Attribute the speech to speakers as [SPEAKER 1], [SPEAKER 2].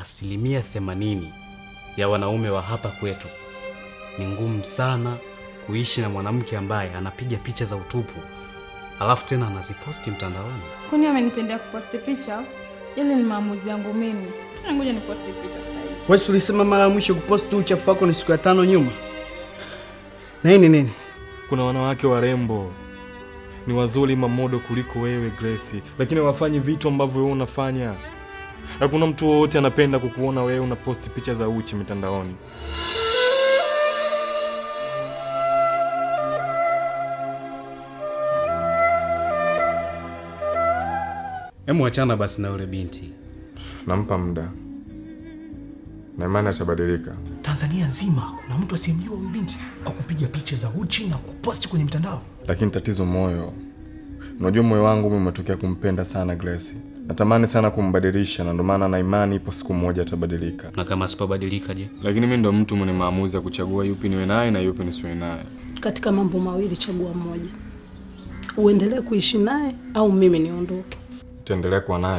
[SPEAKER 1] 80% ya wanaume wa hapa kwetu ni ngumu sana kuishi na mwanamke ambaye anapiga picha za utupu alafu tena anaziposti mtandaoni.
[SPEAKER 2] Kwani amenipendea kuposti picha? Ile ni maamuzi yangu mimi. Tuna ngoja niposti picha sasa hivi.
[SPEAKER 3] Wewe ulisema mara mwisho kuposti uchafu wako ni siku ya 5 nyuma. Na hii ni nini?
[SPEAKER 4] Kuna wanawake warembo ni wazuri mamodo kuliko wewe Grace, lakini wafanyi vitu ambavyo wewe unafanya. Hakuna mtu wote anapenda kukuona wewe unaposti picha za uchi mitandaoni.
[SPEAKER 1] Hemu achana basi na yule binti.
[SPEAKER 4] Nampa muda. Na imani atabadilika.
[SPEAKER 5] Tanzania nzima kuna mtu asiyemjua huyu binti kwa kupiga picha za uchi na kuposti kwenye mtandao.
[SPEAKER 4] Lakini tatizo moyo. Unajua moyo wangu umetokea kumpenda sana Grace. Natamani sana kumbadilisha na ndio maana na imani ipo siku moja atabadilika.
[SPEAKER 1] Na kama asipobadilika je?
[SPEAKER 4] Lakini mimi ndo mtu mwenye maamuzi ya kuchagua yupi niwe naye na yupi nisiwe naye.
[SPEAKER 6] Katika mambo mawili chagua moja. Uendelee kuishi naye au mimi niondoke.
[SPEAKER 4] Utaendelea kuwa naye.